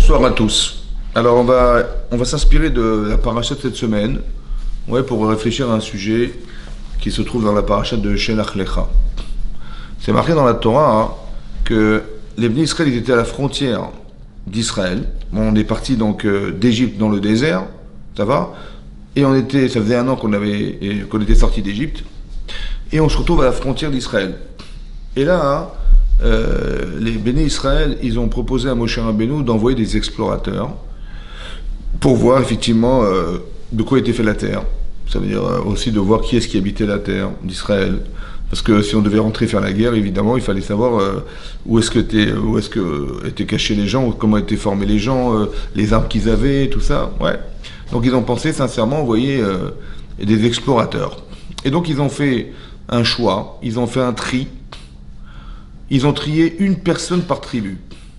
Bonsoir à tous. Alors on va s'inspirer de la paracha de cette semaine, pour réfléchir à un sujet qui se trouve dans la paracha de Shelach Lecha. C'est marqué dans la Torah que les Bnei Israël ils étaient à la frontière d'Israël. On est parti donc d'Égypte dans le désert, ça va, et ça faisait un an qu'on était sorti d'Égypte, et on se retrouve à la frontière d'Israël. Et là, les Béné Israël, ils ont proposé à Moshe Rabbeinu d'envoyer des explorateurs pour voir effectivement de quoi était fait la terre. Ça veut dire aussi de voir qui est-ce qui habitait la terre d'Israël. Parce que si on devait rentrer faire la guerre, évidemment, il fallait savoir où est-ce que étaient cachés les gens, comment étaient formés les gens, les armes qu'ils avaient, tout ça. Ouais. Donc ils ont pensé sincèrement envoyer des explorateurs. Et donc ils ont fait un choix, ils ont fait un tri. Ils ont trié une personne par tribu.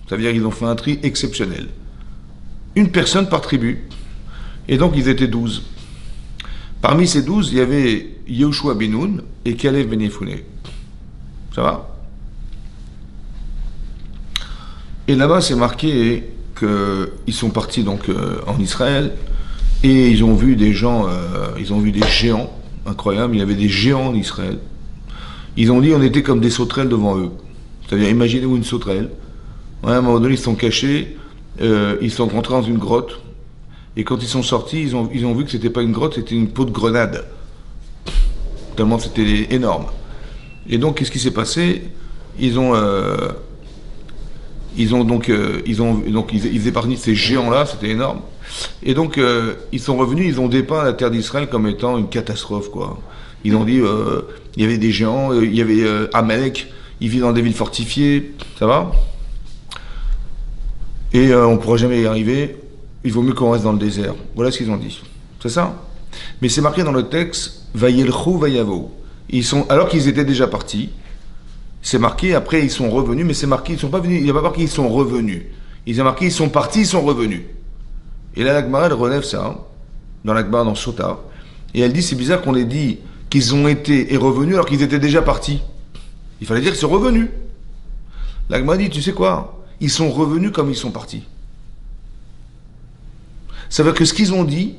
Ça veut dire qu'ils ont fait un tri exceptionnel. Une personne par tribu. Et donc ils étaient 12. Parmi ces 12, il y avait Yehoshua ben Nun et Kalev ben Yefouné. Ça va? Et là-bas, c'est marqué qu'ils sont partis donc en Israël et ils ont vu des gens, ils ont vu des géants incroyables. Il y avait des géants en Israël. Ils ont dit on était comme des sauterelles devant eux. C'est-à-dire, imaginez-vous une sauterelle. Ouais, à un moment donné, ils sont cachés, ils sont rentrés dans une grotte, et quand ils sont sortis, ils ont vu que c'était pas une grotte, c'était une peau de grenade. Tellement c'était énorme. Et donc, qu'est-ce qui s'est passé? Ils faisaient partie de ces géants-là, c'était énorme. Et donc, ils sont revenus, ils ont dépeint la terre d'Israël comme étant une catastrophe, quoi. Ils ont dit, il y avait des géants, il y avait Amalek, il vit dans des villes fortifiées, ça va? Et on ne pourra jamais y arriver, il vaut mieux qu'on reste dans le désert. Voilà ce qu'ils ont dit. C'est ça? Mais c'est marqué dans le texte, Vayelchou Vayavo. Alors qu'ils étaient déjà partis, c'est marqué, après ils sont revenus, mais c'est marqué, ils ne sont pas venus, il n'y a pas marqué ils sont revenus. Il y a marqué ils sont partis, ils sont revenus. Et là, l'Agmara, elle relève ça, dans l'Agmara, dans Sota, et elle dit, c'est bizarre qu'on ait dit qu'ils ont été et revenus alors qu'ils étaient déjà partis. Il fallait dire qu'ils sont revenus. L'Agma dit, tu sais quoi? Ils sont revenus comme ils sont partis. Ça veut dire que ce qu'ils ont dit,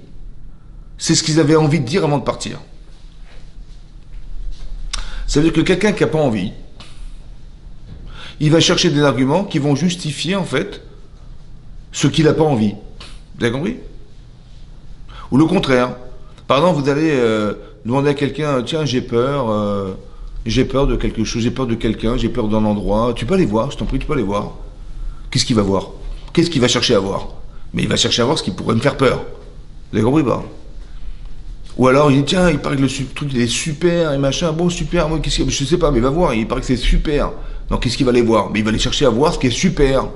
c'est ce qu'ils avaient envie de dire avant de partir. Ça veut dire que quelqu'un qui n'a pas envie, il va chercher des arguments qui vont justifier, en fait, ce qu'il n'a pas envie. Vous avez compris? Ou le contraire. Par exemple, vous allez demander à quelqu'un, tiens, j'ai peur de quelque chose, j'ai peur de quelqu'un, j'ai peur d'un endroit. Tu peux aller voir, je t'en prie, tu peux aller voir. Qu'est-ce qu'il va voir? Qu'est-ce qu'il va chercher à voir? Mais il va chercher à voir ce qui pourrait me faire peur. Vous avez compris pas? Ou alors il dit, tiens, il paraît que le truc il est super et machin, bon super, moi qu'est-ce que je sais pas, mais va voir, il paraît que c'est super. Donc qu'est-ce qu'il va aller voir? Mais il va aller chercher à voir ce qui est super.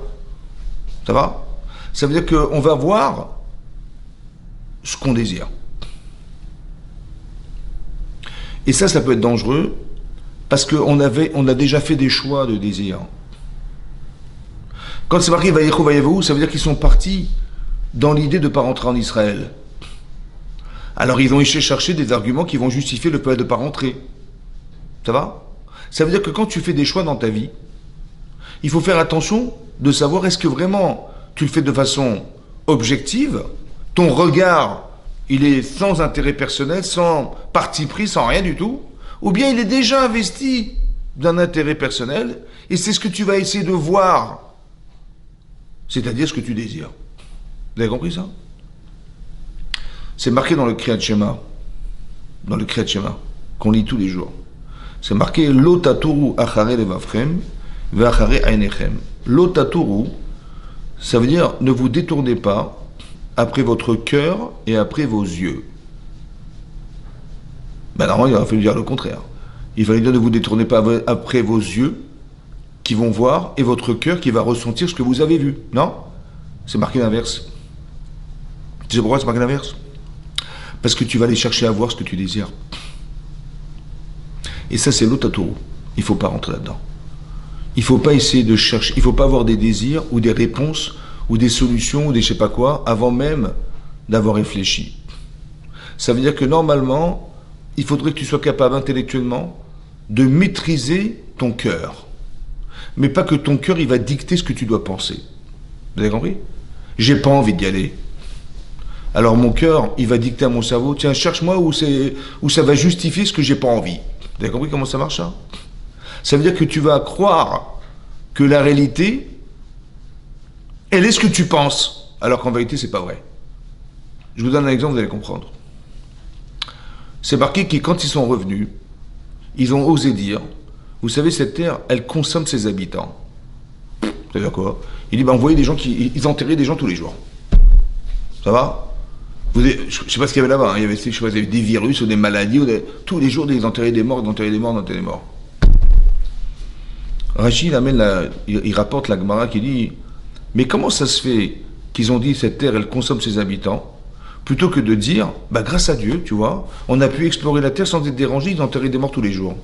Ça va? Ça veut dire qu'on va voir ce qu'on désire. Et ça peut être dangereux. Parce qu'on a déjà fait des choix de désir. Quand c'est marqué Vayechu Vayavou, ça veut dire qu'ils sont partis dans l'idée de ne pas rentrer en Israël. Alors ils ont essayé de chercher des arguments qui vont justifier le fait de ne pas rentrer. Ça va? Ça veut dire que quand tu fais des choix dans ta vie, il faut faire attention de savoir est-ce que vraiment tu le fais de façon objective, ton regard, il est sans intérêt personnel, sans parti pris, sans rien du tout, ou bien il est déjà investi d'un intérêt personnel, et c'est ce que tu vas essayer de voir, c'est-à-dire ce que tu désires. Vous avez compris ça? C'est marqué dans le Kriyat Shema, qu'on lit tous les jours. C'est marqué « Lo taturu achare levavchem ve'achare einechem ». « Lo taturu », ça veut dire « Ne vous détournez pas après votre cœur et après vos yeux ». Ben normalement, il aurait fallu dire le contraire. Il fallait dire ne vous détournez pas après vos yeux qui vont voir et votre cœur qui va ressentir ce que vous avez vu. Non? C'est marqué l'inverse. Tu sais pourquoi c'est marqué l'inverse? Parce que tu vas aller chercher à voir ce que tu désires. Et ça, c'est l'otatoru. Il ne faut pas rentrer là-dedans. Il ne faut pas essayer de chercher, il ne faut pas avoir des désirs ou des réponses ou des solutions ou des je ne sais pas quoi avant même d'avoir réfléchi. Ça veut dire que normalement, il faudrait que tu sois capable intellectuellement de maîtriser ton cœur. Mais pas que ton cœur, il va dicter ce que tu dois penser. Vous avez compris? J'ai pas envie d'y aller. Alors mon cœur, il va dicter à mon cerveau, tiens, cherche-moi où ça va justifier ce que j'ai pas envie. Vous avez compris comment ça marche, ça? Ça veut dire que tu vas croire que la réalité, elle est ce que tu penses, alors qu'en vérité, c'est pas vrai. Je vous donne un exemple, vous allez comprendre. C'est marqué que quand ils sont revenus, ils ont osé dire, vous savez, cette terre, elle consomme ses habitants. C'est-à-dire quoi? Il dit, ben, on voyait des gens ils enterraient des gens tous les jours. Ça va? Je ne sais pas ce qu'il y avait là-bas, hein. Il y avait, je sais pas, il y avait des virus ou des maladies, tous les jours, ils enterraient des morts, ils enterraient des morts, ils enterraient des morts. Rachid il rapporte la Gemara qui dit, mais comment ça se fait qu'ils ont dit cette terre, elle consomme ses habitants, plutôt que de dire, bah grâce à Dieu, tu vois, on a pu explorer la terre sans être dérangé, ils enterraient des morts tous les jours.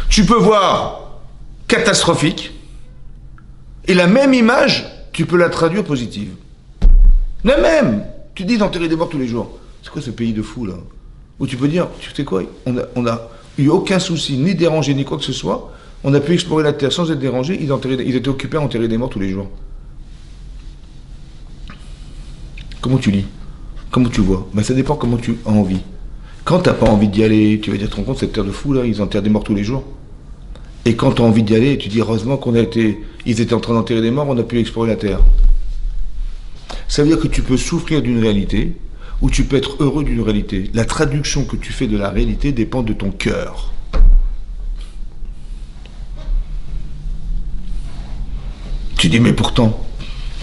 Tu peux voir catastrophique, et la même image, tu peux la traduire positive. La même. Tu dis d'enterrer des morts tous les jours. C'est quoi ce pays de fou là? Où tu peux dire, tu sais quoi, on a eu aucun souci, ni dérangé, ni quoi que ce soit. On a pu explorer la terre sans être dérangé. Ils étaient occupés à enterrer des morts tous les jours. Comment tu lis? Comment tu vois? Ben, ça dépend comment tu as envie. Quand t'as pas envie d'y aller, tu vas dire, tu te rends compte, cette terre de fou là, ils enterrent des morts tous les jours. Et quand tu as envie d'y aller, tu dis, heureusement ils étaient en train d'enterrer des morts, on a pu explorer la terre. Ça veut dire que tu peux souffrir d'une réalité ou tu peux être heureux d'une réalité. La traduction que tu fais de la réalité dépend de ton cœur. Tu dis, mais pourtant,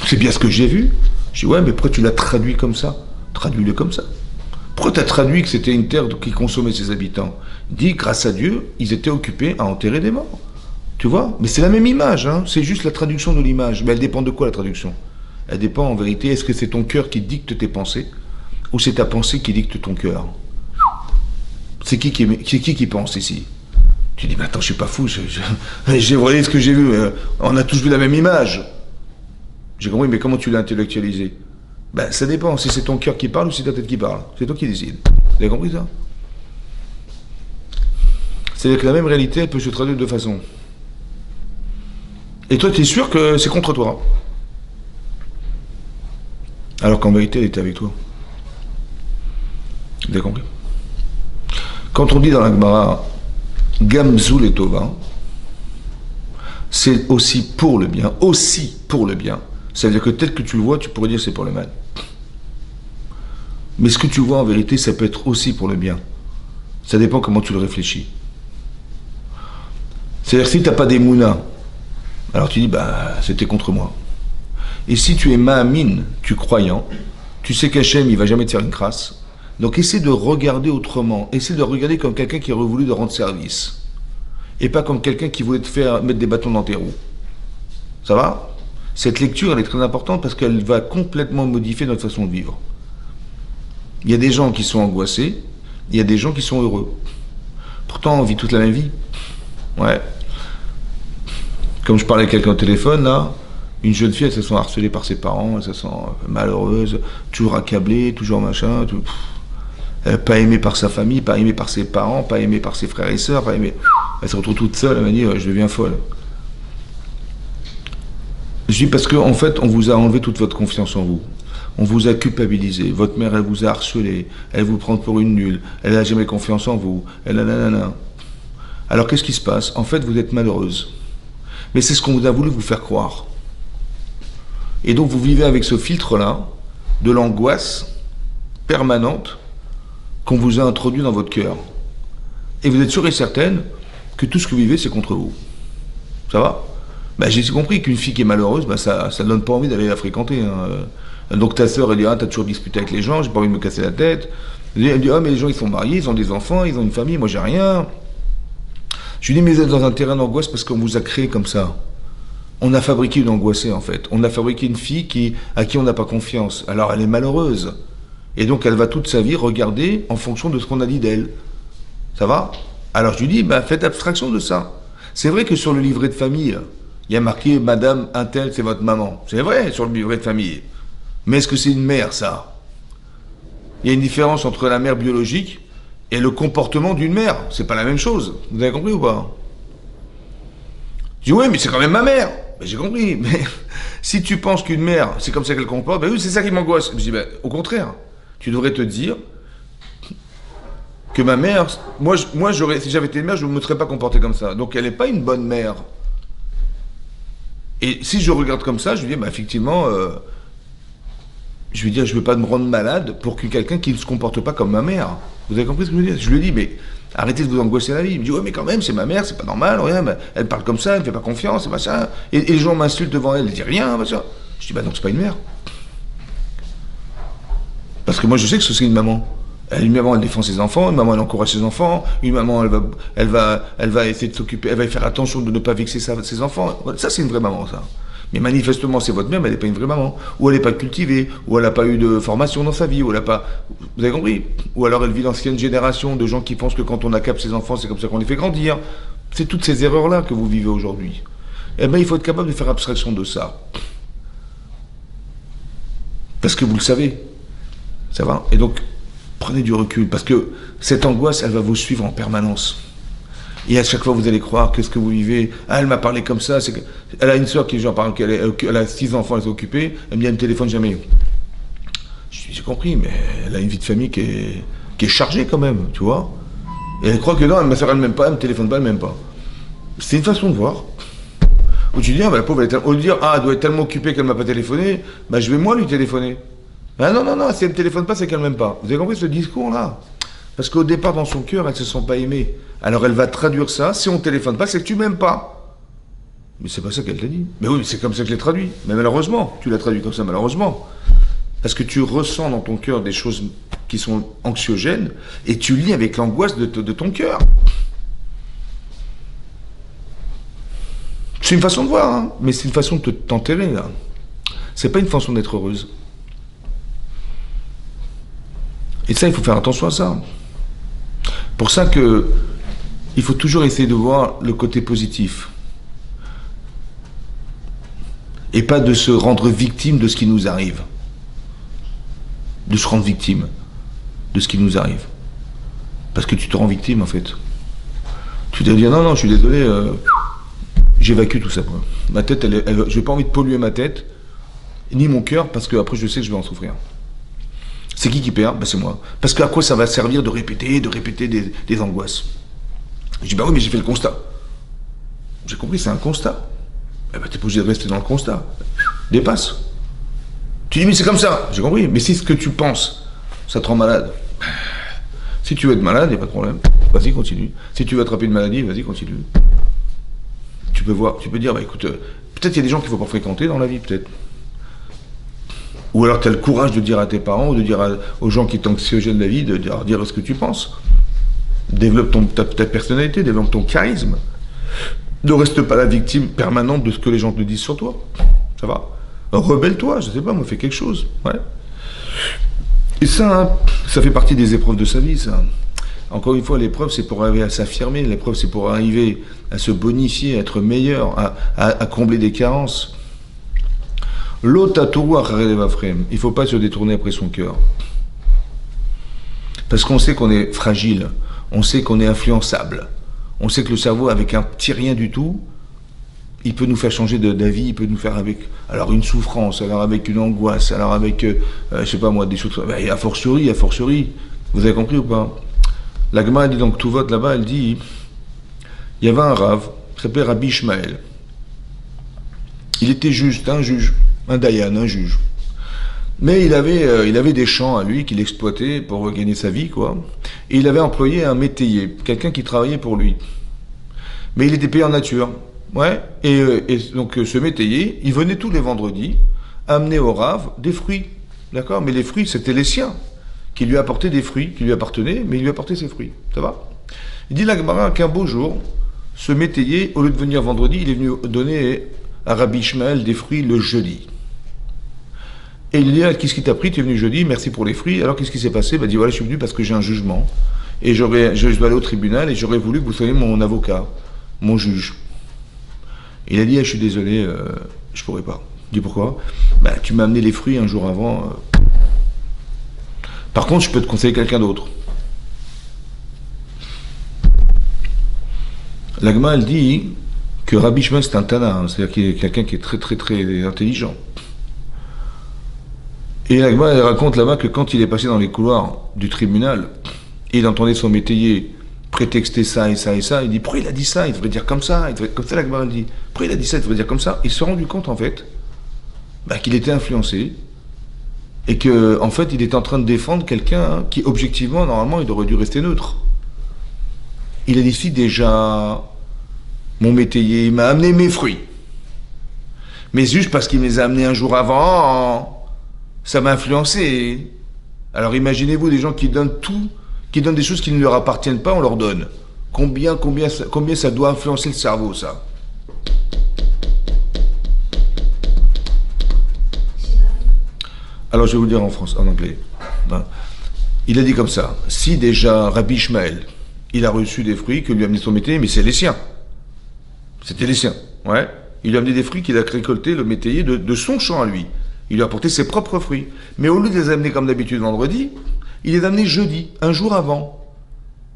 c'est bien ce que j'ai vu. Je dis, ouais, mais pourquoi tu l'as traduit comme ça? Traduis-le comme ça. Pourquoi tu as traduit que c'était une terre qui consommait ses habitants? Dis, grâce à Dieu, ils étaient occupés à enterrer des morts. Tu vois? Mais c'est la même image, hein. C'est juste la traduction de l'image. Mais elle dépend de quoi la traduction? Elle dépend en vérité, est-ce que c'est ton cœur qui dicte tes pensées ou c'est ta pensée qui dicte ton cœur? C'est qui pense ici? Tu dis, mais attends, je suis pas fou, j'ai volé ce que j'ai vu, on a tous vu la même image. J'ai compris, mais comment tu l'as intellectualisé? Ben, ça dépend, si c'est ton cœur qui parle ou si c'est ta tête qui parle. C'est toi qui décides. Vous avez compris ça? C'est-à-dire que la même réalité, elle peut se traduire de deux façons. Et toi, tu es sûr que c'est contre toi. Alors qu'en vérité, elle était avec toi. Vous avez compris? Quand on dit dans la Gemara, Gamzul et Tova, c'est aussi pour le bien, aussi pour le bien. C'est-à-dire que tel que tu le vois, tu pourrais dire c'est pour le mal. Mais ce que tu vois en vérité, ça peut être aussi pour le bien. Ça dépend comment tu le réfléchis. C'est-à-dire que si tu n'as pas des mounas, alors tu dis, bah, c'était contre moi. Et si tu es ma'amin, tu croyant, tu sais qu'Hachem, il va jamais te faire une crasse. Donc essaie de regarder autrement. Essaie de regarder comme quelqu'un qui aurait voulu te rendre service. Et pas comme quelqu'un qui voulait te faire mettre des bâtons dans tes roues. Ça va? Cette lecture, elle est très importante parce qu'elle va complètement modifier notre façon de vivre. Il y a des gens qui sont angoissés, il y a des gens qui sont heureux. Pourtant, on vit toute la même vie. Ouais. Comme je parlais avec quelqu'un au téléphone, là, une jeune fille, elle se sent harcelée par ses parents, elle se sent malheureuse, toujours accablée, toujours machin, pas aimée par sa famille, pas aimée par ses parents, pas aimée par ses frères et sœurs, pas aimée. Elle se retrouve toute seule, elle m'a dit, je deviens folle. Je dis parce qu'en fait, on vous a enlevé toute votre confiance en vous. On vous a culpabilisé. Votre mère, elle vous a harcelé. Elle vous prend pour une nulle. Elle n'a jamais confiance en vous. Elle a nanana. Alors qu'est-ce qui se passe? En fait, vous êtes malheureuse. Mais c'est ce qu'on a voulu vous faire croire. Et donc vous vivez avec ce filtre-là de l'angoisse permanente qu'on vous a introduit dans votre cœur. Et vous êtes sûr et certaine que tout ce que vous vivez, c'est contre vous. Ça va? Ben, j'ai compris qu'une fille qui est malheureuse, ben, ça ne donne pas envie d'aller la fréquenter. Hein. Donc ta sœur, elle dit, ah, t'as toujours discuté avec les gens, j'ai pas envie de me casser la tête. Elle dit, ah, mais les gens, ils sont mariés, ils ont des enfants, ils ont une famille, moi j'ai rien. Je lui dis, mais vous êtes dans un terrain d'angoisse parce qu'on vous a créé comme ça. On a fabriqué une angoissée, en fait. On a fabriqué une fille à qui on n'a pas confiance. Alors elle est malheureuse. Et donc elle va toute sa vie regarder en fonction de ce qu'on a dit d'elle. Ça va? Alors je lui dis, ben, faites abstraction de ça. C'est vrai que sur le livret de famille, il y a marqué Madame Untel, c'est votre maman. C'est vrai, sur le livret de famille. Mais est-ce que c'est une mère, ça? Il y a une différence entre la mère biologique et le comportement d'une mère. C'est pas la même chose. Vous avez compris ou pas? Je dis, oui, mais c'est quand même ma mère. Ben, j'ai compris. Mais Si tu penses qu'une mère, c'est comme ça qu'elle comporte, ben oui, c'est ça qui m'angoisse. Je dis, ben, au contraire, tu devrais te dire que ma mère, moi si j'avais été une mère, je ne me serais pas comporté comme ça. Donc elle n'est pas une bonne mère. Et si je regarde comme ça, je lui dis, bah, effectivement, je lui dis, je ne veux pas me rendre malade pour que quelqu'un qui ne se comporte pas comme ma mère. Vous avez compris ce que je veux dire? Je lui dis, mais arrêtez de vous angoisser la vie. Il me dit, ouais, mais quand même, c'est ma mère, c'est pas normal, rien, bah, elle parle comme ça, elle ne fait pas confiance, c'est pas ça. Et les gens m'insultent devant elle, elle dit rien, machin. Je dis, bah non, c'est pas une mère. Parce que moi, je sais que c'est une maman. Une maman, elle défend ses enfants, une maman, elle encourage ses enfants, une maman, elle va essayer de s'occuper, elle va faire attention de ne pas vexer ses enfants. Ça, c'est une vraie maman, ça. Mais manifestement, c'est votre mère, mais elle n'est pas une vraie maman. Ou elle n'est pas cultivée, ou elle n'a pas eu de formation dans sa vie, ou elle n'a pas... Vous avez compris? Ou alors elle vit l'ancienne génération de gens qui pensent que quand on accapte ses enfants, c'est comme ça qu'on les fait grandir. C'est toutes ces erreurs-là que vous vivez aujourd'hui. Eh bien, il faut être capable de faire abstraction de ça. Parce que vous le savez. Ça va? Et donc, prenez du recul, parce que cette angoisse, elle va vous suivre en permanence. Et à chaque fois, vous allez croire que ce que vous vivez, ah, elle m'a parlé comme ça, c'est que... Elle a une soeur qui, genre, par exemple, elle a 6 enfants, elle s'est occupée, elle me dit, elle ne téléphone jamais. J'ai compris, mais elle a une vie de famille qui est chargée quand même, tu vois. Et elle croit que non, ma soeur, elle ne m'aime pas, elle me téléphone pas, elle ne m'aime pas. C'est une façon de voir. Où tu dis, ah, bah, la pauvre, au lieu de dire, ah, elle doit être tellement occupée qu'elle ne m'a pas téléphoné, bah, je vais moi lui téléphoner. Ah non, non, non, si elle ne téléphone pas, c'est qu'elle ne m'aime pas. Vous avez compris ce discours-là? Parce qu'au départ, dans son cœur, elle ne se sent pas aimée. Alors elle va traduire ça, si on ne téléphone pas, c'est que tu m'aimes pas. Mais c'est pas ça qu'elle t'a dit. Mais oui, c'est comme ça que je l'ai traduit. Mais malheureusement, tu l'as traduit comme ça, malheureusement. Parce que tu ressens dans ton cœur des choses qui sont anxiogènes, et tu lis avec l'angoisse de ton cœur. C'est une façon de voir, hein, mais c'est une façon de t'enterrer, là. C'est pas une façon d'être heureuse. Et ça, il faut faire attention à ça. Pour ça que il faut toujours essayer de voir le côté positif. Et pas de se rendre victime de ce qui nous arrive. De se rendre victime de ce qui nous arrive. Parce que tu te rends victime, en fait. Tu te dis, non, non, je suis désolé, j'évacue tout ça, quoi. Ma tête, j'ai pas envie de polluer ma tête, ni mon cœur, parce que après je sais que je vais en souffrir. C'est qui perd? Ben, c'est moi. Parce qu'à quoi ça va servir de répéter des angoisses? Je dis, bah oui, mais j'ai fait le constat. J'ai compris, c'est un constat. Eh ben, t'es pas obligé de rester dans le constat. Dépasse. Tu dis, mais c'est comme ça. J'ai compris. Mais si ce que tu penses, ça te rend malade. Si tu veux être malade, il n'y a pas de problème. Vas-y, continue. Si tu veux attraper une maladie, vas-y, continue. Tu peux voir, tu peux dire, bah écoute, peut-être il y a des gens qu'il ne faut pas fréquenter dans la vie, peut-être. Ou alors tu as le courage de dire à tes parents, ou de dire aux gens qui t'anxiogènent la vie, de leur dire ce que tu penses. Développe ta personnalité, développe ton charisme. Ne reste pas la victime permanente de ce que les gens te disent sur toi. Ça va? Rebelle-toi, je sais pas, moi, fais quelque chose. Ouais. Et ça, hein, ça fait partie des épreuves de sa vie, ça. Encore une fois, l'épreuve, c'est pour arriver à s'affirmer. L'épreuve, c'est pour arriver à se bonifier, à être meilleur, à combler des carences. L'otatourou frame. Il ne faut pas se détourner après son cœur. Parce qu'on sait qu'on est fragile, on sait qu'on est influençable, on sait que le cerveau, avec un petit rien du tout, il peut nous faire changer d'avis, il peut nous faire avec, alors une souffrance, alors avec une angoisse, alors avec, je sais pas moi, des choses, a fortiori, vous avez compris ou pas? La Gemara dit donc tout vote là-bas, elle dit, il y avait un rave, qui s'appelait Rabbi Ishmael. Il était juste un juge. Un dayan, un juge. Mais il avait des champs à lui qu'il exploitait pour gagner sa vie, quoi. Et il avait employé un métayer, quelqu'un qui travaillait pour lui. Mais il était payé en nature. Ouais. Et donc ce métayer, il venait tous les vendredis amener au rave des fruits. D'accord? Mais les fruits, c'était les siens, qui lui apportaient des fruits, qui lui appartenaient, mais il lui apportait ses fruits. Ça va? Il dit la Gemara qu'un beau jour, ce métayer, au lieu de venir vendredi, il est venu donner à Rabbi Ishmael des fruits le jeudi. Et il dit, qu'est-ce qui t'a pris? Tu es venu jeudi, merci pour les fruits. Alors qu'est-ce qui s'est passé? Il dit, voilà, je suis venu parce que j'ai un jugement. Et je dois aller au tribunal et j'aurais voulu que vous soyez mon avocat, mon juge. Il a dit, je suis désolé, je pourrais pas. Il dit, pourquoi? Tu m'as amené les fruits un jour avant. Par contre, je peux te conseiller quelqu'un d'autre. L'Agma, elle dit que Rabbi Shmuel c'est un Tana, hein, c'est-à-dire qu'il est quelqu'un qui est très très très intelligent. Et la Gemara, elle raconte là-bas que quand il est passé dans les couloirs du tribunal, il entendait son métayer prétexter ça et ça et ça, il dit pourquoi il a dit ça, il devrait dire comme ça, il devrait... comme ça la Gemara dit, pourquoi il a dit ça, il devrait dire comme ça. Il s'est rendu compte en fait qu'il était influencé et que en fait il était en train de défendre quelqu'un qui objectivement normalement il aurait dû rester neutre. Il a dit si déjà mon métayer m'a amené mes fruits, mais juste parce qu'il me les a amenés un jour avant, ça m'a influencé. Alors imaginez-vous des gens qui donnent tout, qui donnent des choses qui ne leur appartiennent pas, on leur donne. Combien ça doit influencer le cerveau, ça? Alors je vais vous le dire en anglais. Il a dit comme ça, si déjà Rabbi Ishmael, il a reçu des fruits que lui a amené son métayer, mais c'est les siens. C'était les siens, ouais. Il lui a amené des fruits qu'il a récoltés, le métayer, de son champ à lui. Il lui a apporté ses propres fruits. Mais au lieu de les amener comme d'habitude vendredi, il les a amenés jeudi, un jour avant.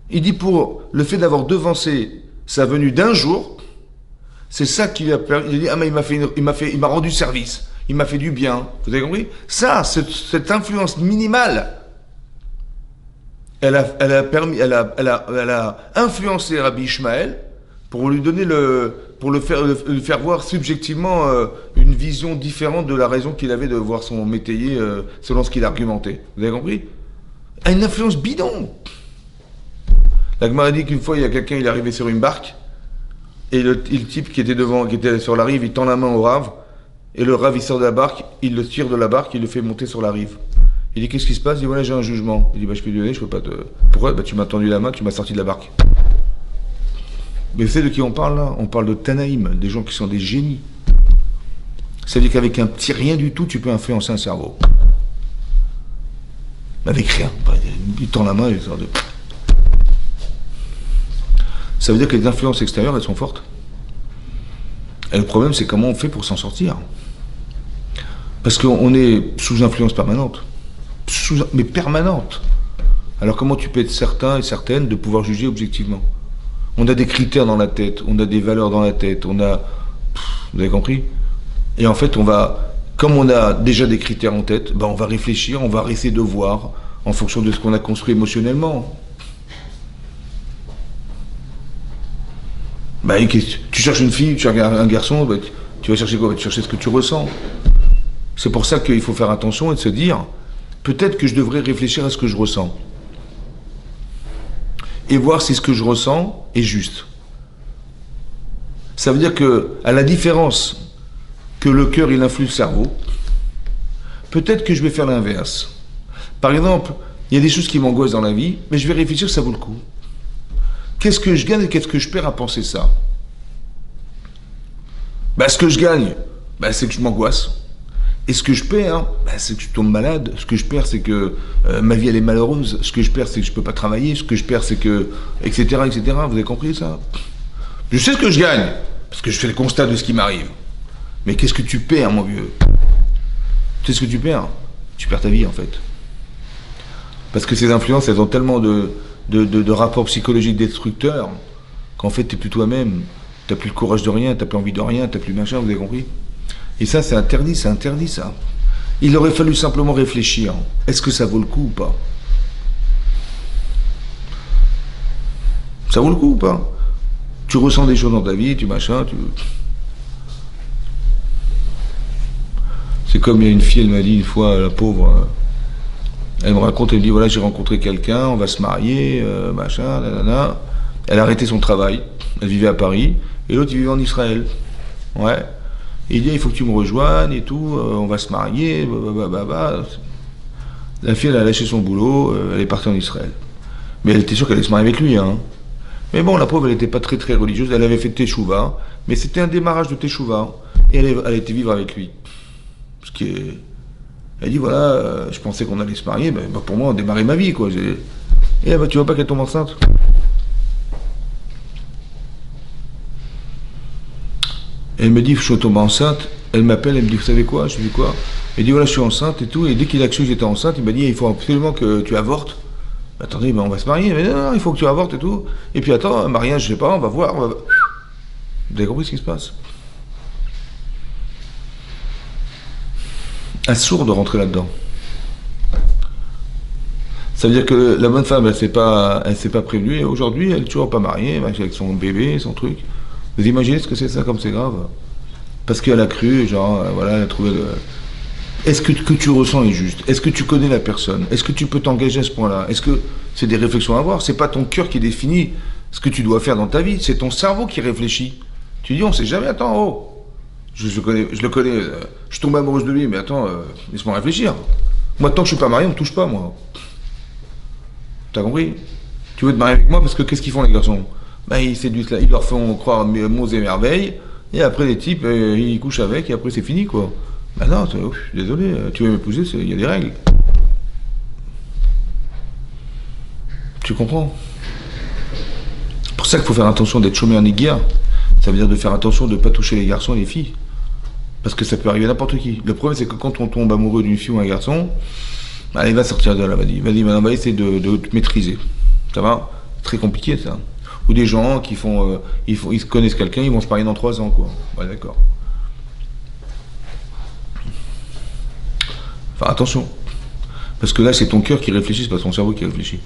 Il dit pour le fait d'avoir devancé sa venue d'un jour, c'est ça qui lui a permis. Il a dit, ah mais il m'a rendu service, il m'a fait du bien. Vous avez compris? Ça, cette influence minimale, elle a influencé Rabbi Ishmael pour lui donner pour le faire voir subjectivement une vision différente de la raison qu'il avait de voir son métayer selon ce qu'il argumentait. Vous avez compris? Une influence bidon. La Gemara dit qu'une fois il y a quelqu'un, il est arrivé sur une barque et le type qui était sur la rive, il tend la main au rave et le rave il sort de la barque, il le tire de la barque, il le fait monter sur la rive. Il dit qu'est-ce qui se passe? Il dit voilà j'ai un jugement. Il dit je peux te donner, je peux pas te. Pourquoi? Tu m'as tendu la main, tu m'as sorti de la barque. Mais vous savez de qui on parle là? On parle de Tanaïm, des gens qui sont des génies. Ça veut dire qu'avec un petit rien du tout, tu peux influencer un cerveau. Avec rien. Il tend la main et il sort de... Ça veut dire que les influences extérieures, elles sont fortes. Et le problème, c'est comment on fait pour s'en sortir. Parce qu'on est sous influence permanente. Mais permanente. Alors comment tu peux être certain et certaine de pouvoir juger objectivement? On a des critères dans la tête, on a des valeurs dans la tête, on a... Vous avez compris? Et en fait, comme on a déjà des critères en tête, on va réfléchir, on va essayer de voir en fonction de ce qu'on a construit émotionnellement. Tu cherches une fille, tu cherches un garçon, tu vas chercher quoi? Tu vas chercher ce que tu ressens. C'est pour ça qu'il faut faire attention et de se dire, peut-être que je devrais réfléchir à ce que je ressens. Et voir si ce que je ressens est juste. Ça veut dire que, à la différence que le cœur il influe le cerveau, peut-être que je vais faire l'inverse. Par exemple, il y a des choses qui m'angoissent dans la vie, mais je vais réfléchir si ça vaut le coup. Qu'est-ce que je gagne et qu'est-ce que je perds à penser ça? Ce que je gagne, c'est que je m'angoisse. Et ce que je perds, c'est que je tombe malade. Ce que je perds, c'est que ma vie, elle est malheureuse. Ce que je perds, c'est que je ne peux pas travailler. Ce que je perds, c'est que... etc., etc. Vous avez compris ça? Je sais ce que je gagne, parce que je fais le constat de ce qui m'arrive. Mais qu'est-ce que tu perds, mon vieux? Tu sais ce que tu perds? Tu perds ta vie, en fait. Parce que ces influences, elles ont tellement de rapports psychologiques destructeurs qu'en fait, tu n'es plus toi-même. Tu n'as plus le courage de rien, tu n'as plus envie de rien, tu n'as plus machin, vous avez compris? Et ça, c'est interdit, ça. Il aurait fallu simplement réfléchir. Est-ce que ça vaut le coup ou pas? Ça vaut le coup ou pas? Tu ressens des choses dans ta vie, tu machin, C'est comme il y a une fille, elle m'a dit une fois, la pauvre, elle me raconte, elle me dit voilà, j'ai rencontré quelqu'un, on va se marier, machin, nanana. Elle a arrêté son travail, elle vivait à Paris, et l'autre il vivait en Israël. Ouais. Et il dit il faut que tu me rejoignes et tout, on va se marier, La fille elle a lâché son boulot, elle est partie en Israël. Mais elle était sûre qu'elle allait se marier avec lui, hein. Mais bon, la pauvre elle n'était pas très très religieuse, elle avait fait Teshuva, mais c'était un démarrage de Teshuva, et elle était vivre avec lui. Parce que elle dit voilà, je pensais qu'on allait se marier, pour moi on démarrait ma vie quoi. Et tu vois pas qu'elle tombe enceinte? Et elle me dit je suis tombée enceinte, elle m'appelle, elle me dit vous savez quoi? Je lui dis quoi? Elle dit voilà je suis enceinte et tout, et dès qu'il a su que j'étais enceinte, il m'a dit il faut absolument que tu avortes. Attendez, on va se marier, mais non, il faut que tu avortes et tout. Et puis attends, un mariage, je sais pas, on va voir. Vous avez compris ce qui se passe? Un sourd de rentrer là-dedans. Ça veut dire que la bonne femme, elle s'est pas prévenue, et aujourd'hui, elle est toujours pas mariée, avec son bébé, son truc. Vous imaginez ce que c'est ça, comme c'est grave? Parce qu'elle a cru, genre, voilà, elle a trouvé le... Est-ce que tu ressens est juste? Est-ce que tu connais la personne? Est-ce que tu peux t'engager à ce point-là? Est-ce que c'est des réflexions à avoir? C'est pas ton cœur qui définit ce que tu dois faire dans ta vie, c'est ton cerveau qui réfléchit. Tu dis, on sait jamais, attends, oh, je le connais, je tombe amoureuse de lui, mais attends, laisse-moi réfléchir. Moi, tant que je suis pas marié, on me touche pas, moi. T'as compris? Tu veux te marier avec moi parce que qu'est-ce qu'ils font les garçons? Ben, ils séduisent là, ils leur font croire monts et merveilles, et après les types, ils couchent avec, et après c'est fini, quoi. Ben non, désolé, tu veux m'épouser, il y a des règles. Tu comprends? C'est pour ça qu'il faut faire attention d'être chômeur ni guerre. Ça veut dire de faire attention de ne pas toucher les garçons et les filles. Parce que ça peut arriver à n'importe qui. Le problème, c'est que quand on tombe amoureux d'une fille ou un garçon, allez, va sortir de là, vas-y, maintenant, va essayer de te maîtriser. Ça va? C'est très compliqué, ça. Ou des gens qui font, ils connaissent quelqu'un, ils vont se marier dans 3 ans, quoi. Ouais, d'accord. Enfin, attention. Parce que là, c'est ton cœur qui réfléchit, c'est pas ton cerveau qui réfléchit.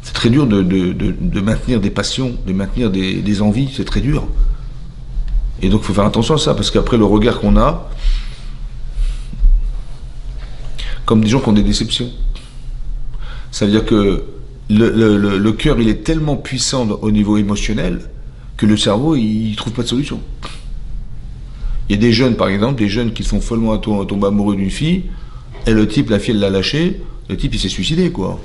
C'est très dur de maintenir des passions, de maintenir des envies, c'est très dur. Et donc, il faut faire attention à ça, parce qu'après, le regard qu'on a, comme des gens qui ont des déceptions. Ça veut dire que le cœur, il est tellement puissant au niveau émotionnel que le cerveau, il trouve pas de solution. Il y a des jeunes, par exemple, des jeunes qui sont follement tombés amoureux d'une fille, et le type, la fille, elle l'a lâché, le type, il s'est suicidé, quoi.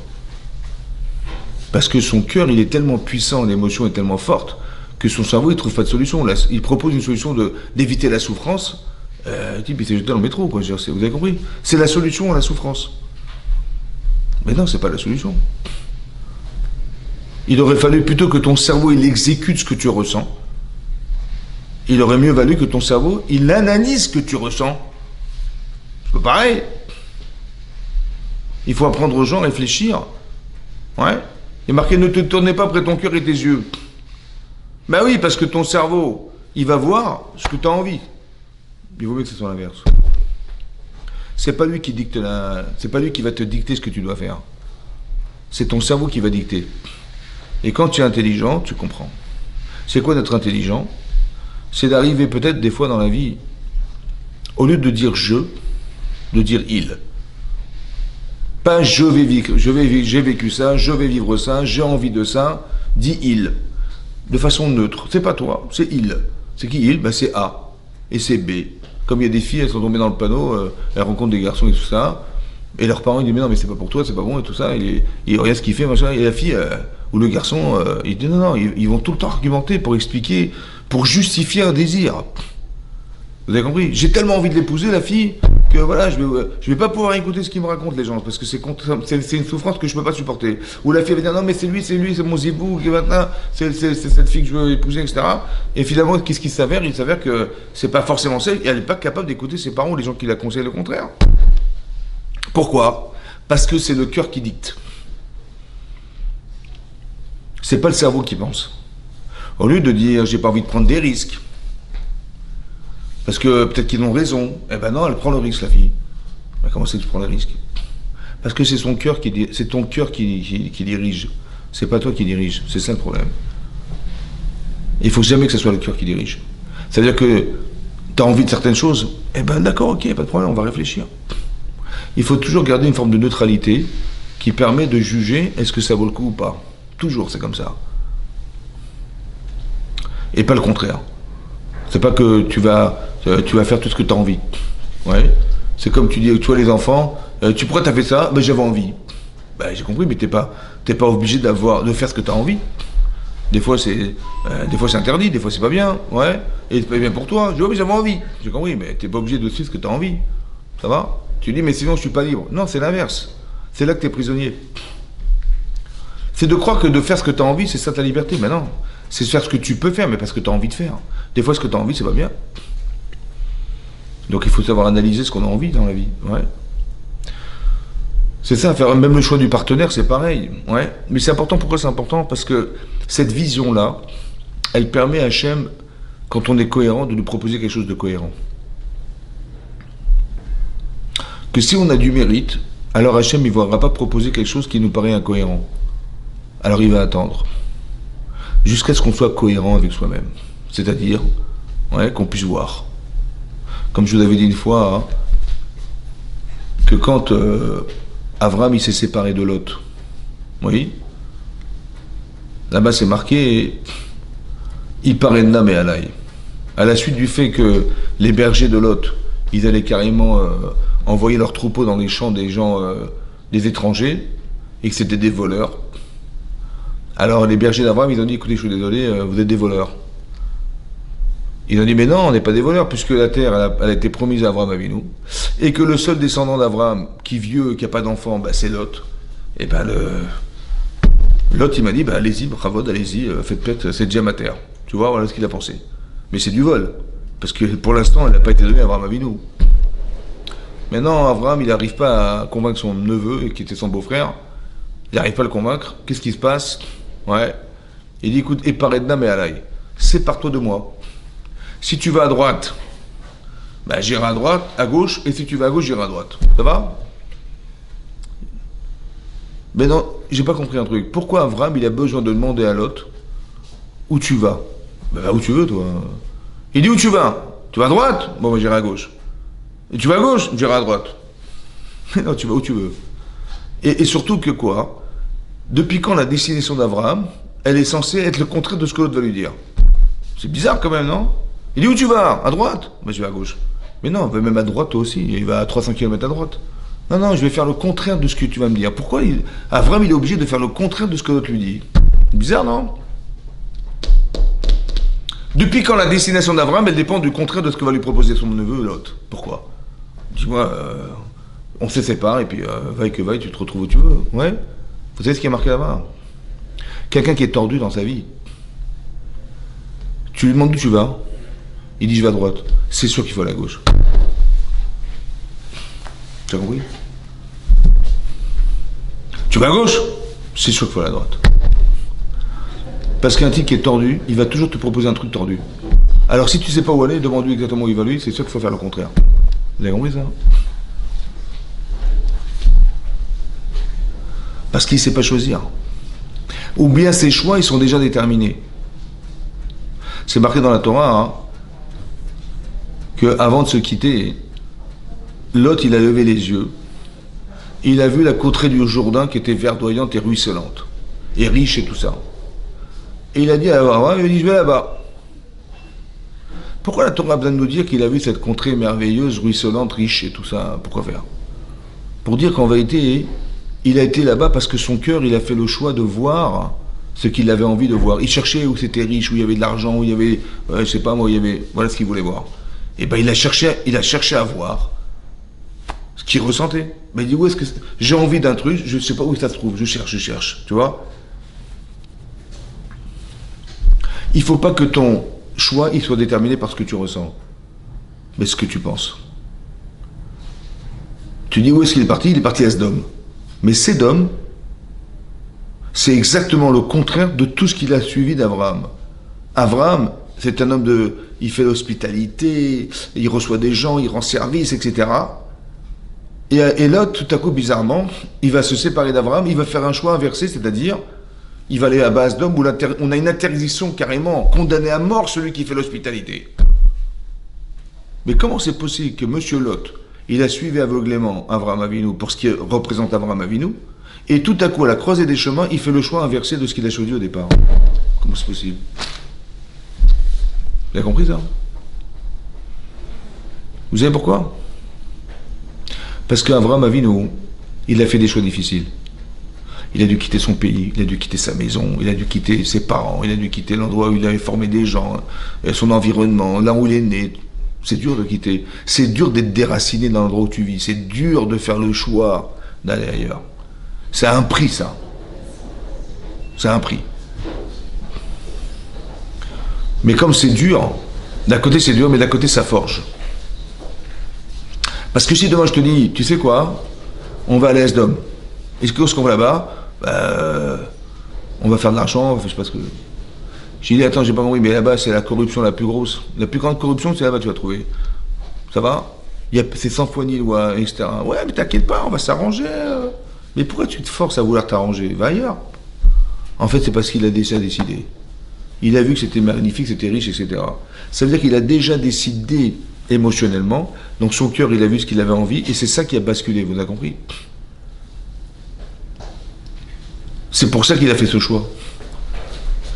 Parce que son cœur, il est tellement puissant, l'émotion est tellement forte, que son cerveau, il trouve pas de solution. Là, il propose une solution d'éviter la souffrance, le type, il s'est jeté dans le métro, quoi. Vous avez compris? C'est la solution à la souffrance. Mais non, c'est pas la solution. Il aurait fallu plutôt que ton cerveau, il exécute ce que tu ressens. Il aurait mieux valu que ton cerveau, il analyse ce que tu ressens. C'est pas pareil. Il faut apprendre aux gens à réfléchir. Ouais. Il est marqué, ne te tournez pas près ton cœur et tes yeux. Ben oui, parce que ton cerveau, il va voir ce que tu as envie. Il vaut mieux que ce soit l'inverse. C'est pas lui qui dicte c'est pas lui qui va te dicter ce que tu dois faire. C'est ton cerveau qui va dicter. Et quand tu es intelligent, tu comprends. C'est quoi d'être intelligent? C'est d'arriver peut-être des fois dans la vie, au lieu de dire je, de dire il. Pas je vais vivre, j'ai vécu ça, je vais vivre ça, j'ai envie de ça, dis il. De façon neutre. C'est pas toi, c'est il. C'est qui il? Ben c'est A. Et c'est B. Comme il y a des filles, elles sont tombées dans le panneau, elles rencontrent des garçons et tout ça, et leurs parents ils disent mais non mais c'est pas pour toi, c'est pas bon et tout ça, et regarde ce qu'il fait, machin, et la fille, ou le garçon, il dit non, ils vont tout le temps argumenter pour expliquer, pour justifier un désir. Vous avez compris? J'ai tellement envie de l'épouser, la fille, que voilà, je vais pas pouvoir écouter ce qu'ils me racontent les gens, parce que c'est une souffrance que je peux pas supporter. Ou la fille va dire non mais c'est lui, c'est mon zibou, qui maintenant, c'est cette fille que je veux épouser, etc. Et finalement, qu'est-ce qui s'avère? Il s'avère que c'est pas forcément celle, et elle n'est pas capable d'écouter ses parents ou les gens qui la conseillent le contraire. Pourquoi? Parce que c'est le cœur qui dicte. C'est pas le cerveau qui pense. Au lieu de dire j'ai pas envie de prendre des risques, parce que peut-être qu'ils ont raison. Eh ben non, elle prend le risque, la fille. Mais comment c'est que tu prends le risque? Parce que c'est son cœur c'est ton cœur qui dirige. C'est pas toi qui dirige. C'est ça le problème. Il faut jamais que ce soit le cœur qui dirige. C'est-à-dire que tu as envie de certaines choses. Eh ben d'accord, ok, pas de problème, on va réfléchir. Il faut toujours garder une forme de neutralité qui permet de juger est-ce que ça vaut le coup ou pas. Toujours, c'est comme ça. Et pas le contraire. C'est pas que tu vas faire tout ce que tu as envie. Ouais. C'est comme tu dis, tu vois les enfants, pourquoi t'as fait ça? Ben j'avais envie. Ben j'ai compris, mais t'es pas obligé de faire ce que tu as envie. Des fois c'est interdit, des fois c'est pas bien, ouais. Et c'est pas bien pour toi. Je dis, ouais, mais j'avais envie. J'ai compris, mais t'es pas obligé de suivre ce que tu as envie. Ça va? Tu dis, mais sinon je suis pas libre. Non, c'est l'inverse. C'est là que tu es prisonnier. C'est de croire que de faire ce que tu as envie, c'est ça ta liberté. Mais non. C'est faire ce que tu peux faire, mais pas ce que tu as envie de faire. Des fois, ce que tu as envie, c'est pas bien. Donc, il faut savoir analyser ce qu'on a envie dans la vie. Ouais. C'est ça, faire même le choix du partenaire, c'est pareil. Ouais. Mais c'est important. Pourquoi c'est important? Parce que cette vision-là, elle permet à Hachem quand on est cohérent, de nous proposer quelque chose de cohérent. Que si on a du mérite, alors Hachem il ne voudra pas proposer quelque chose qui nous paraît incohérent. Alors il va attendre. Jusqu'à ce qu'on soit cohérent avec soi-même. C'est-à-dire, qu'on puisse voir. Comme je vous avais dit une fois, hein, que quand Avram il s'est séparé de Lot, oui, là-bas c'est marqué, il paraît Nam et Alaï. À la suite du fait que les bergers de Lot, ils allaient carrément envoyer leurs troupeaux dans les champs des gens, des étrangers, et que c'était des voleurs. Alors les bergers d'Abraham, ils ont dit, écoutez, je suis désolé, vous êtes des voleurs. Ils ont dit, mais non, on n'est pas des voleurs, puisque la terre, elle a été promise à Abraham Avinu, et que le seul descendant d'Abraham, qui est vieux, qui n'a pas d'enfant, c'est Lot. Et Lot, il m'a dit, allez-y, bravo, allez-y, faites peut-être, c'est déjà ma terre. Tu vois, voilà ce qu'il a pensé. Mais c'est du vol, parce que pour l'instant, elle n'a pas été donnée à Abraham Avinu. Maintenant, Abraham, il n'arrive pas à convaincre son neveu, qui était son beau-frère, il n'arrive pas à le convaincre. Qu'est-ce qui se passe? Il dit, écoute, Eparedna mais Alaï, sépare-toi de moi. Si tu vas à droite, j'irai à droite, à gauche, et si tu vas à gauche, j'irai à droite. Ça va? Mais non, j'ai pas compris un truc. Pourquoi Abraham, il a besoin de demander à Lot où tu vas? Où tu veux, toi. Il dit, où tu vas? Tu vas à droite? Bon, j'irai à gauche. Et tu vas à gauche? J'irai à droite. Non, tu vas où tu veux. Et surtout que quoi? Depuis quand la destination d'Abraham, elle est censée être le contraire de ce que l'autre va lui dire? C'est bizarre quand même, non? Il dit où tu vas? À droite? Je vais à gauche. Mais non, va même à droite toi aussi. Il va à 300 km à droite. Non, je vais faire le contraire de ce que tu vas me dire. Pourquoi Abraham, il est obligé de faire le contraire de ce que l'autre lui dit? Bizarre, non? Depuis quand la destination d'Abraham, elle dépend du contraire de ce que va lui proposer son neveu l'autre? Pourquoi? Dis-moi, on se sépare et puis vaille que vaille, tu te retrouves où tu veux. Ouais? Vous savez ce qui est marqué là-bas? Quelqu'un qui est tordu dans sa vie. Tu lui demandes où tu vas? Il dit je vais à droite. C'est sûr qu'il faut aller à gauche. Tu as compris? Tu vas à gauche? C'est sûr qu'il faut aller à droite. Parce qu'un type qui est tordu, il va toujours te proposer un truc tordu. Alors si tu sais pas où aller, demande-lui exactement où il va lui, c'est sûr qu'il faut faire le contraire. Vous avez compris ça? Parce qu'il ne sait pas choisir. Ou bien ses choix, ils sont déjà déterminés. C'est marqué dans la Torah qu'avant de se quitter, Lot, il a levé les yeux. Il a vu la contrée du Jourdain qui était verdoyante et ruisselante. Et riche et tout ça. Et il a dit à Abraham, il dit, je vais là-bas. Pourquoi la Torah a besoin de nous dire qu'il a vu cette contrée merveilleuse, ruisselante, riche et tout ça? Pourquoi faire? Pour dire qu'en vérité, il a été là-bas parce que son cœur, il a fait le choix de voir ce qu'il avait envie de voir. Il cherchait où c'était riche, où il y avait de l'argent, où il y avait, je sais pas moi, où il y avait, voilà ce qu'il voulait voir. Et il a cherché à voir ce qu'il ressentait. Il dit, où est-ce que j'ai envie d'un truc, je ne sais pas où ça se trouve, je cherche, tu vois. Il ne faut pas que ton choix il soit déterminé par ce que tu ressens, mais ce que tu penses. Tu dis où est-ce qu'il est parti? Il est parti à Sodome. Mais Sodome, c'est exactement le contraire de tout ce qu'il a suivi d'Abraham. Abraham, c'est un homme il fait l'hospitalité, il reçoit des gens, il rend service, etc. Et là, tout à coup, bizarrement, il va se séparer d'Abraham, il va faire un choix inversé, c'est-à-dire, il va aller à base d'homme où on a une interdiction carrément, condamné à mort celui qui fait l'hospitalité. Mais comment c'est possible que M. Lot, il a suivi aveuglément Abraham Avinu pour ce qui représente Abraham Avinu, et tout à coup, à la croisée des chemins, il fait le choix inversé de ce qu'il a choisi au départ? Comment c'est possible? Vous avez compris ça? Vous savez pourquoi? Parce qu'Abraham Avinu, il a fait des choix difficiles. Il a dû quitter son pays, il a dû quitter sa maison, il a dû quitter ses parents, il a dû quitter l'endroit où il avait formé des gens, son environnement, là où il est né. C'est dur de quitter. C'est dur d'être déraciné dans l'endroit où tu vis. C'est dur de faire le choix d'aller ailleurs. C'est un prix, ça. C'est un prix. Mais comme c'est dur, d'un côté c'est dur, mais d'un côté ça forge. Parce que si demain je te dis, tu sais quoi, on va aller à Sodome. Et qu'est-ce qu'on va là-bas? On va faire de l'argent, je sais pas ce que... J'ai dit, attends, j'ai pas compris, mais là-bas, c'est la corruption la plus grosse. La plus grande corruption, c'est là-bas, tu vas trouver. Ça va? C'est 100 fois ni loi, etc. Ouais, mais t'inquiète pas, on va s'arranger. Mais pourquoi tu te forces à vouloir t'arranger? Va ailleurs. En fait, c'est parce qu'il a déjà décidé. Il a vu que c'était magnifique, c'était riche, etc. Ça veut dire qu'il a déjà décidé émotionnellement. Donc son cœur, il a vu ce qu'il avait envie, et c'est ça qui a basculé, vous avez compris? C'est pour ça qu'il a fait ce choix.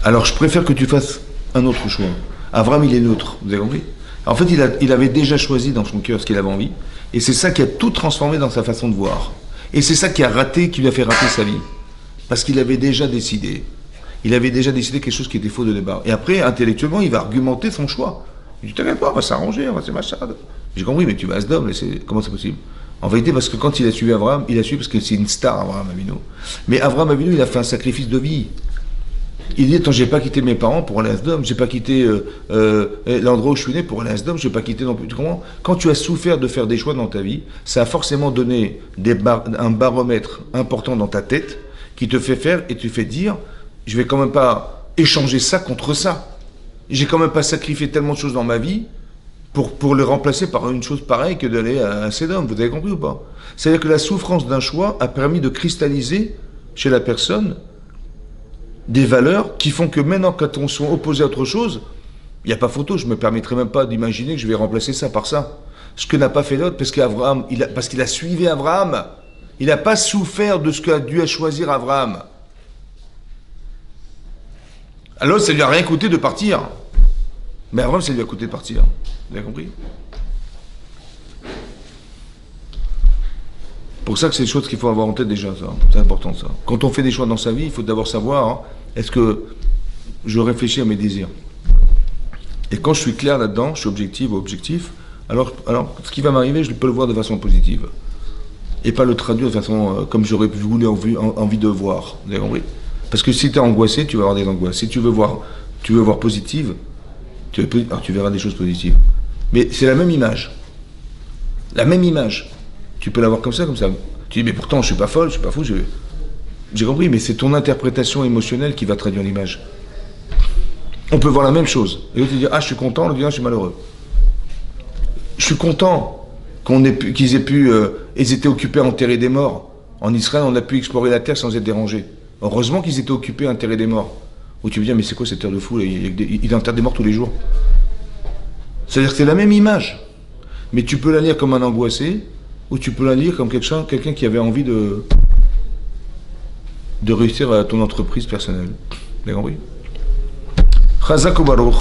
Alors je préfère que tu fasses un autre choix. Abraham, il est neutre, vous avez compris? En fait, il avait déjà choisi dans son cœur ce qu'il avait envie, et c'est ça qui a tout transformé dans sa façon de voir. Et c'est ça qui lui a fait rater sa vie. Parce qu'il avait déjà décidé. Il avait déjà décidé quelque chose qui était faux de départ. Et après, intellectuellement, il va argumenter son choix. Il dit, t'inquiète pas, on va s'arranger, on va se machin. J'ai compris, mais tu vas à Sdom, comment c'est possible? En vérité, parce que quand il a suivi Abraham, il a suivi parce que c'est une star, Abraham Avinu. Mais Abraham Avinu, il a fait un sacrifice de vie. Il dit, attends, j'ai pas quitté mes parents pour aller à Sdom, j'ai pas quitté l'endroit où je suis né pour aller à Sdom, j'ai pas quitté non plus. Tu comprends? Quand tu as souffert de faire des choix dans ta vie, ça a forcément donné un baromètre important dans ta tête qui te fait faire et te fait dire, je vais quand même pas échanger ça contre ça. J'ai quand même pas sacrifié tellement de choses dans ma vie pour le remplacer par une chose pareille que d'aller à Sodome. Vous avez compris ou pas? C'est-à-dire que la souffrance d'un choix a permis de cristalliser chez la personne des valeurs qui font que maintenant, quand on soit opposé à autre chose, il n'y a pas photo, je ne me permettrai même pas d'imaginer que je vais remplacer ça par ça. Ce que n'a pas fait l'autre, parce qu'il a suivi Abraham. Il n'a pas souffert de ce qu'a dû choisir Abraham. Alors, ça ne lui a rien coûté de partir. Mais Abraham, ça lui a coûté de partir. Vous avez compris? Pour ça que c'est des choses qu'il faut avoir en tête déjà, ça. C'est important, ça. Quand on fait des choix dans sa vie, il faut d'abord savoir, est-ce que je réfléchis à mes désirs? Et quand je suis clair là-dedans, je suis objectif, alors ce qui va m'arriver, je peux le voir de façon positive. Et pas le traduire de façon comme j'aurais voulu envie de voir. Vous avez compris? Parce que si tu es angoissé, tu vas avoir des angoisses. Si tu veux voir positive, tu verras des choses positives. Mais c'est la même image. La même image. Tu peux l'avoir comme ça, comme ça. Tu dis, mais pourtant, je suis pas folle, je suis pas fou, j'ai compris, mais c'est ton interprétation émotionnelle qui va traduire l'image. On peut voir la même chose. Et l'autre dit, ah, je suis content, l'autre dit, ah, je suis malheureux. Je suis content qu'ils aient pu, ils étaient occupés à enterrer des morts. En Israël, on a pu explorer la terre sans être dérangé. Heureusement qu'ils étaient occupés à enterrer des morts. Où tu me dis, mais c'est quoi cette terre de fou? Il enterre des morts tous les jours. C'est-à-dire que c'est la même image. Mais tu peux la lire comme un angoissé, ou tu peux la lire comme quelqu'un qui avait envie de réussir à ton entreprise personnelle. Vous avez compris? Chazak ou Baruch.